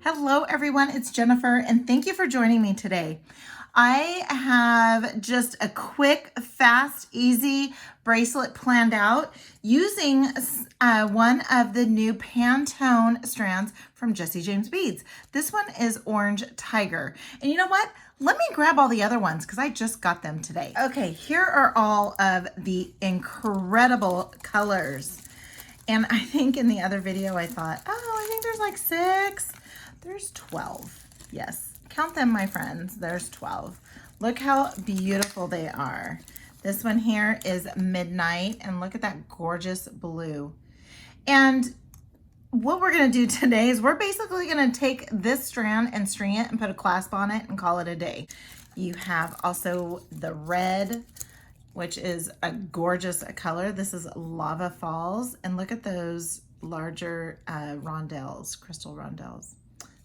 Hello everyone, it's Jennifer and thank you for joining me today. I have just a quick, fast, easy bracelet planned out using one of the new Pantone strands from Jesse James Beads. This one is Orange Tiger. And you know what? Let me grab all the other ones because I just got them today. Okay, here are all of the incredible colors. And I think in the other video I thought, oh, I think there's like 6. There's 12. Yes, count them, my friends. There's 12. Look how beautiful they are. This one here is Midnight, and look at that gorgeous blue. And what we're gonna do today is we're basically gonna take this strand and string it and put a clasp on it and call it a day. You have also the red, which is a gorgeous color. This is Lava Falls, and look at those larger rondelles, crystal rondelles.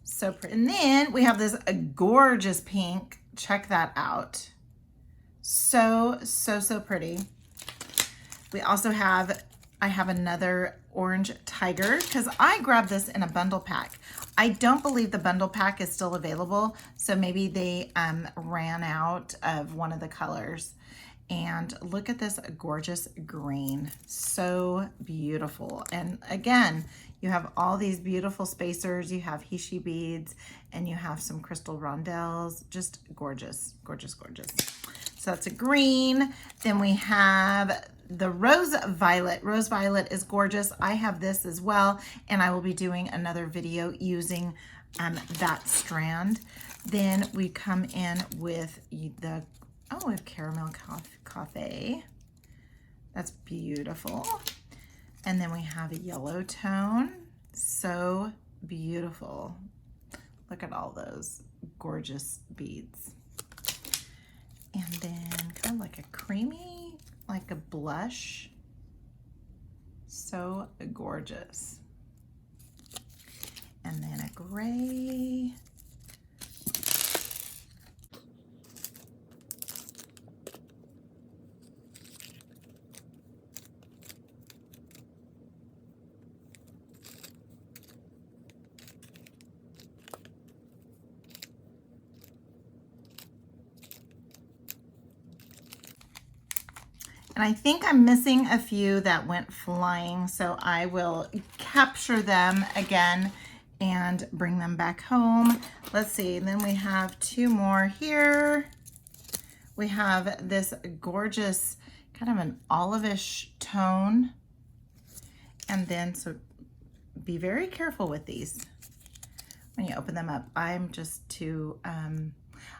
So pretty. And then we have this gorgeous pink. Check that out. So pretty. We also have, I have another Orange Tiger because I grabbed this in a bundle pack. I don't believe the bundle pack is still available. So maybe they ran out of one of the colors. And look at this gorgeous green. So beautiful. And again, you have all these beautiful spacers. You have Hishi beads and you have some crystal rondelles. Just gorgeous, gorgeous, gorgeous. So that's a green. Then we have the Rose Violet. Rose Violet is gorgeous. I have this as well. And I will be doing another video using that strand. Then we come in with the we have caramel coffee. That's beautiful. And then we have a yellow tone. So beautiful. Look at all those gorgeous beads. And then kind of like a creamy, like a blush. So gorgeous. And then a gray. And I think I'm missing a few that went flying, so I will capture them again and bring them back home. Let's see, and then we have 2 more here. We have this gorgeous kind of an olive-ish tone. And then, so be very careful with these when you open them up. I'm just too,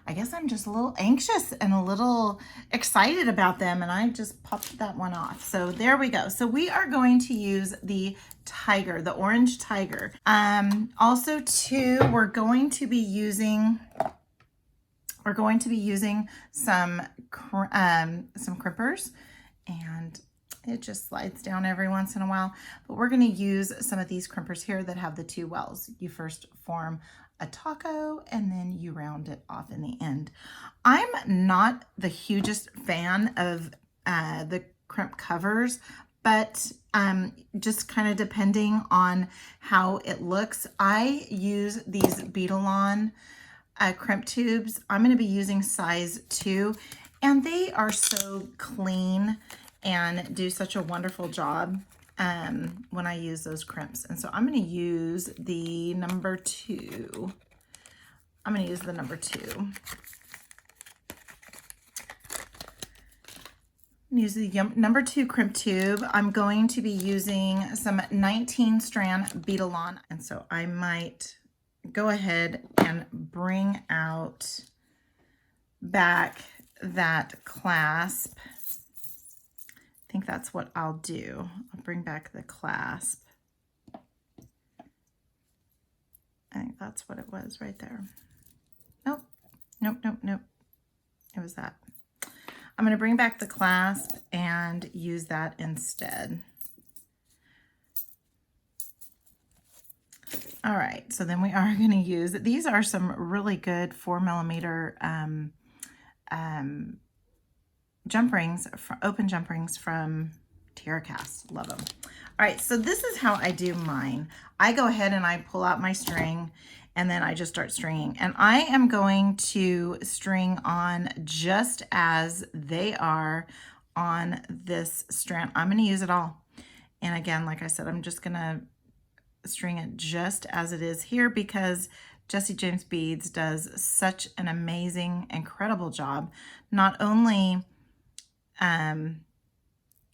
I guess I'm just a little anxious and a little excited about them, and I just popped that one off. So there we go. So we are going to use the tiger, the Orange Tiger. Also too, we're going to be using some crimpers, and it just slides down every once in a while, but we're going to use some of these crimpers here that have the 2 wells. You first form a taco and then you round it off in the end. I'm not the hugest fan of the crimp covers, but just kind of depending on how it looks. I use these Beadalon crimp tubes. I'm going to be using size 2, and they are so clean and do such a wonderful job when I use those crimps. And so I'm going to use the number 2. I'm going to use the number 2. Use the number 2 crimp tube. I'm going to be using some 19 strand Beadalon. And so I might go ahead and bring out back that clasp. I think that's what I'll do. I'll bring back the clasp. I think that's what it was right there. Nope, nope, nope, nope. It was that. I'm going to bring back the clasp and use that instead. All right, so then we are going to use, these are some really good 4mm jump rings, open jump rings from Terra cast, love them. All right, so this is how I do mine. I go ahead and I pull out my string, and then I just start stringing. And I am going to string on just as they are on this strand. I'm gonna use it all. And again, like I said, I'm just gonna string it just as it is here because Jessie James Beads does such an amazing, incredible job, not only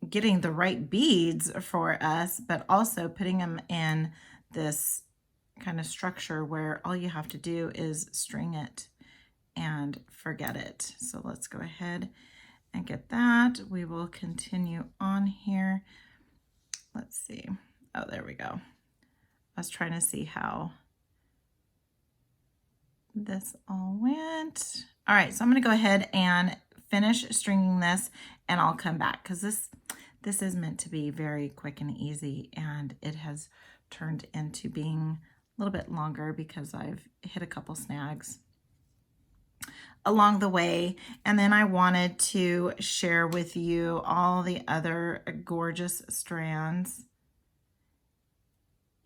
getting the right beads for us, but also putting them in this kind of structure where all you have to do is string it and forget it. So let's go ahead and get that. We will continue on here. Let's see. Oh, there we go. I was trying to see how this all went. All right, so I'm going to go ahead and finish stringing this, and I'll come back because this is meant to be very quick and easy, and it has turned into being a little bit longer because I've hit a couple snags along the way. And then I wanted to share with you all the other gorgeous strands.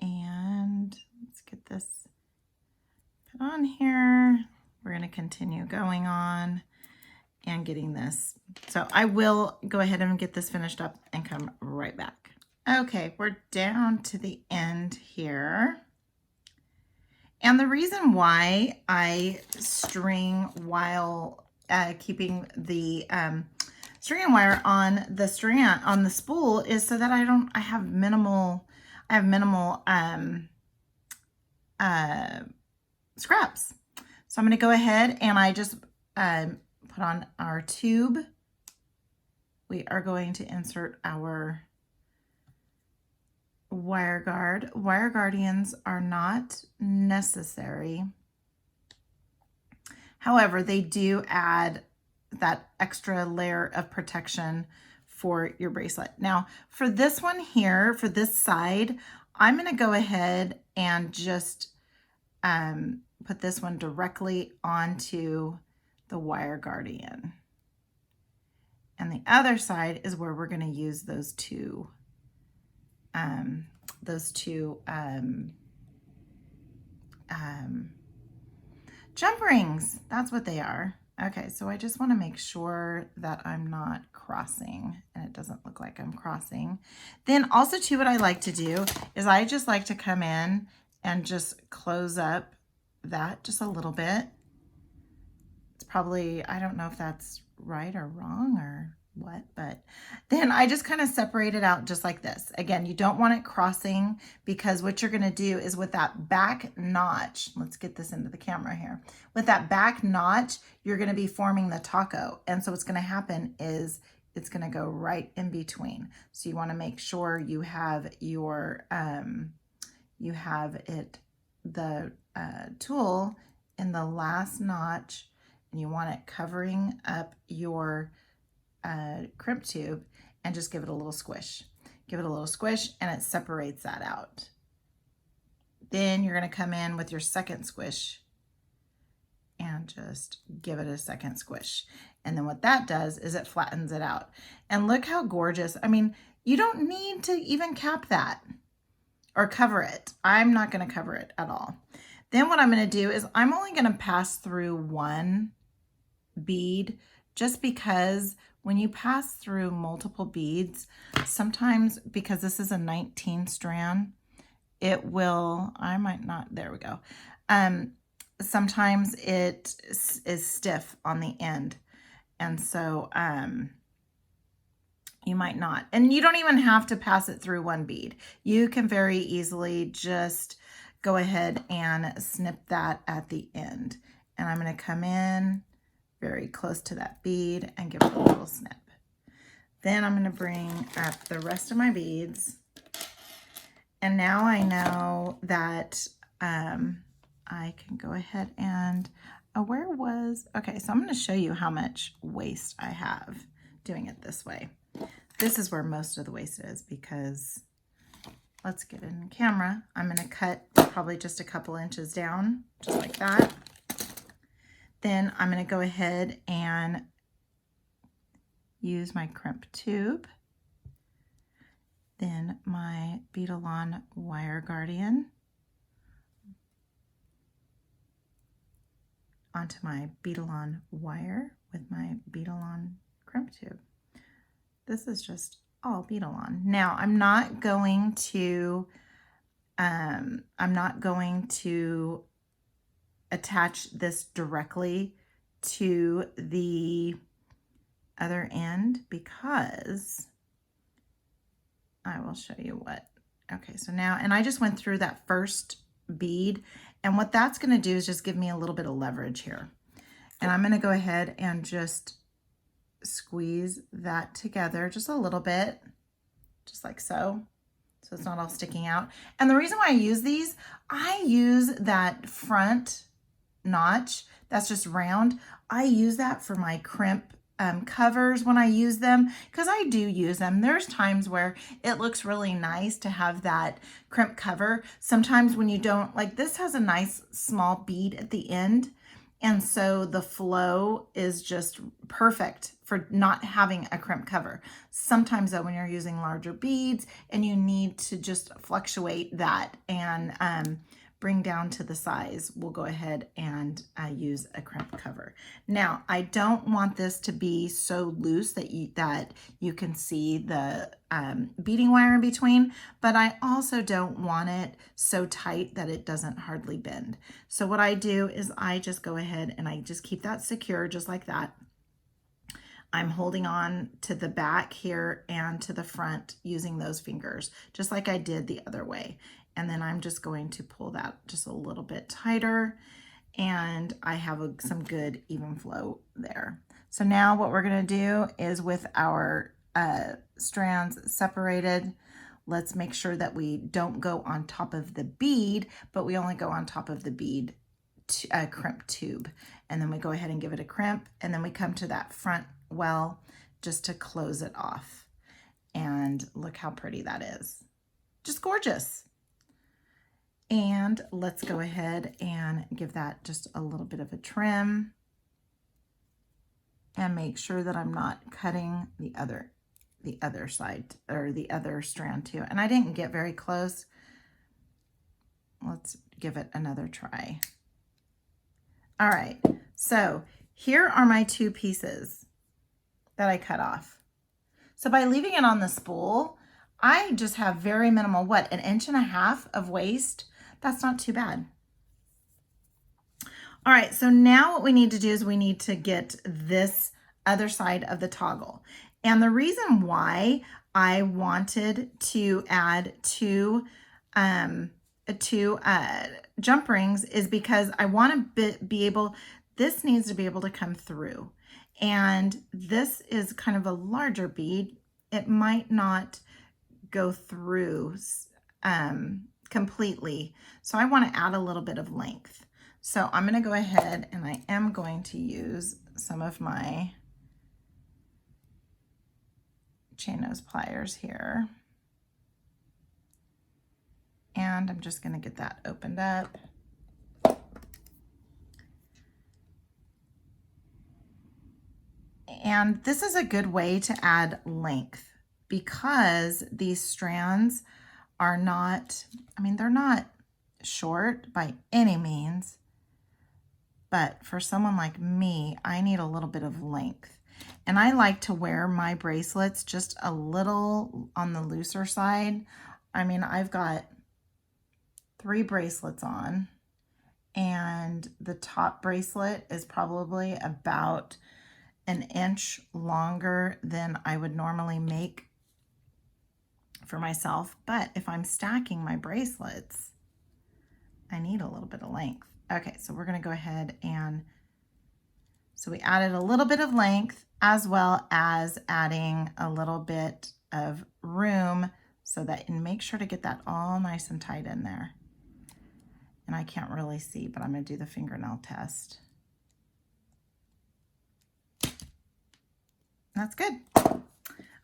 And let's get this put on here. We're going to continue going on and getting this. So I will go ahead and get this finished up and come right back. Okay, we're down to the end here. And the reason why I string while keeping the string wire on the strand on the spool is so that I have minimal scraps. So I'm going to go ahead and I just put on our tube. We are going to insert our wire guard. Wire guardians are not necessary. However, they do add that extra layer of protection for your bracelet. Now, for this one here, for this side, I'm going to go ahead and just put this one directly onto the wire guardian. And the other side is where we're going to use those two jump rings. That's what they are. Okay, so I just want to make sure that I'm not crossing and it doesn't look like I'm crossing. Then also too, what I like to do is I just like to come in and just close up that just a little bit. It's probably, I don't know if that's right or wrong or what, but then I just kind of separate it out just like this. Again, you don't want it crossing because what you're going to do is with that back notch, let's get this into the camera here. With that back notch, you're going to be forming the taco. And so what's going to happen is it's going to go right in between. So you want to make sure you have your, the tool in the last notch, and you want it covering up your crimp tube, and just give it a little squish. Give it a little squish and it separates that out. Then you're going to come in with your second squish and just give it a second squish. And then what that does is it flattens it out. And look how gorgeous. I mean, you don't need to even cap that or cover it. I'm not going to cover it at all. Then what I'm going to do is I'm only going to pass through one bead, just because when you pass through multiple beads, sometimes because this is a 19 strand, it will, I might not, there we go. Sometimes it is stiff on the end. And so you might not, and you don't even have to pass it through one bead. You can very easily just go ahead and snip that at the end. And I'm going to come in very close to that bead and give it a little snip. Then I'm going to bring up the rest of my beads. And now I know that I can go ahead and, okay, so I'm going to show you how much waste I have doing it this way. This is where most of the waste is because, let's get in camera. I'm going to cut probably just a couple inches down, just like that. Then I'm going to go ahead and use my crimp tube Beadalon Wire Guardian onto my Beadalon wire with my Beadalon crimp tube. This is just all Beadalon. Now I'm not going to attach this directly to the other end because I will show you what. Okay, so now, and I just went through that first bead, and what that's going to do is just give me a little bit of leverage here. And I'm going to go ahead and just squeeze that together just a little bit, just like so. So it's not all sticking out. And the reason why I use these, I use that front notch that's just round. I use that for my crimp covers when I use them, because I do use them. There's times where it looks really nice to have that crimp cover. Sometimes when you don't, like this has a nice small bead at the end, and so the flow is just perfect for not having a crimp cover. Sometimes though, when you're using larger beads and you need to just fluctuate that and bring down to the size, we'll go ahead and use a crimp cover. Now, I don't want this to be so loose that you can see the beading wire in between, but I also don't want it so tight that it doesn't hardly bend. So what I do is I just go ahead and I just keep that secure just like that. I'm holding on to the back here and to the front using those fingers, just like I did the other way. And then I'm just going to pull that just a little bit tighter, and I have some good even flow there. So now what we're going to do is, with our strands separated, let's make sure that we don't go on top of the bead, but we only go on top of the bead crimp tube. And then we go ahead and give it a crimp, and then we come to that front well just to close it off. And look how pretty that is. Just gorgeous. And let's go ahead and give that just a little bit of a trim and make sure that I'm not cutting the other side or the other strand too. And I didn't get very close. Let's give it another try. All right, so here are my two pieces that I cut off. So by leaving it on the spool, I just have very minimal, what, 1.5 inches of waste. That's not too bad. All right, so now what we need to do is we need to get this other side of the toggle. And the reason why I wanted to add two jump rings is because I want to be able, this needs to be able to come through. And this is kind of a larger bead. It might not go through completely. So I want to add a little bit of length. So I'm going to go ahead and I am going to use some of my chain nose pliers here. And I'm just going to get that opened up. And this is a good way to add length because these strands are not, I mean, they're not short by any means, but for someone like me, I need a little bit of length. And I like to wear my bracelets just a little on the looser side. I mean, I've got 3 bracelets on, and the top bracelet is probably about 1 inch longer than I would normally make for myself. But if I'm stacking my bracelets, I need a little bit of length. Okay, so we're going to go ahead and, so we added a little bit of length as well as adding a little bit of room so that, and make sure to get that all nice and tight in there. And I can't really see, but I'm going to do the fingernail test. That's good.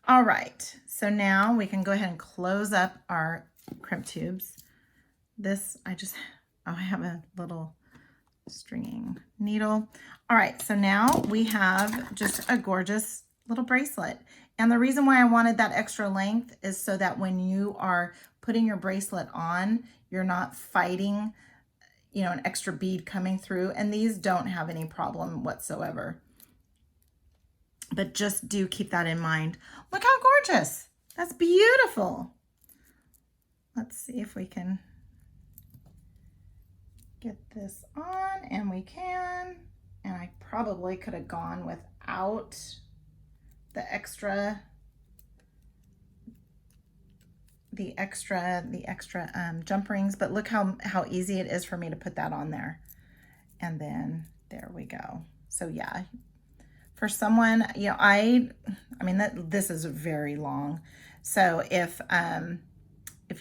All right, so now we can go ahead and close up our crimp tubes. This, I have a little stringing needle. All right, so now we have just a gorgeous little bracelet. And the reason why I wanted that extra length is so that when you are putting your bracelet on, you're not fighting, you know, an extra bead coming through. And these don't have any problem whatsoever. But just do keep that in mind. Look how gorgeous. That's beautiful. Let's see if we can get this on, and we can. And I probably could have gone without the extra jump rings, but look how easy it is for me to put that on there. And then there we go. So yeah, for someone, you know, I mean, this is very long. So if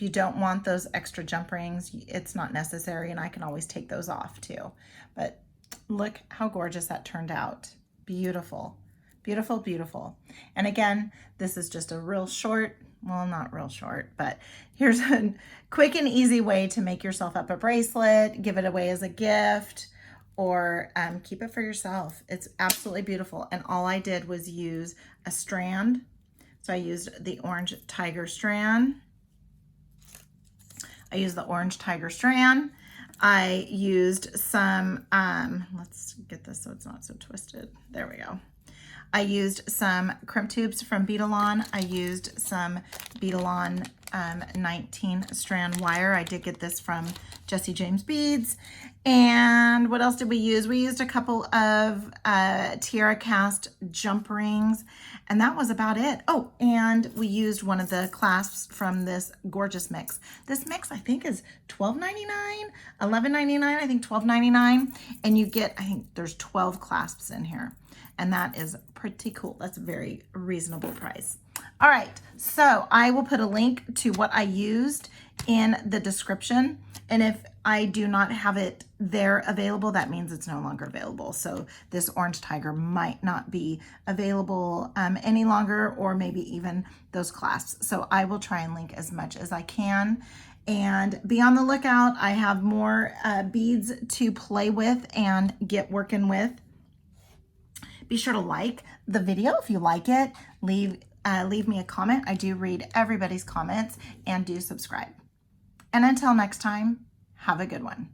you don't want those extra jump rings, it's not necessary, and I can always take those off too. But look how gorgeous that turned out. Beautiful, beautiful, beautiful. And again, this is just a real short, well, not real short, but here's a quick and easy way to make yourself up a bracelet, give it away as a gift, or keep it for yourself. It's absolutely beautiful. And all I did was use a strand. So I used the orange tiger strand. I used some, let's get this so it's not so twisted. There we go. I used some crimp tubes from Beadalon. I used some Beadalon 19 strand wire. I did get this from Jesse James Beads. And what else did we use? We used a couple of Tiara cast jump rings, and that was about it. Oh, and we used one of the clasps from this gorgeous mix. This mix, I think, is $12.99, $11.99, I think $12.99. And you get, I think there's 12 clasps in here. And that is pretty cool. That's a very reasonable price. All right, so I will put a link to what I used in the description. And if I do not have it there available, that means it's no longer available. So this orange tiger might not be available any longer, or maybe even those clasps. So I will try and link as much as I can. And be on the lookout. I have more beads to play with and get working with. Be sure to like the video if you like it. Leave me a comment. I do read everybody's comments, and do subscribe. And until next time, have a good one.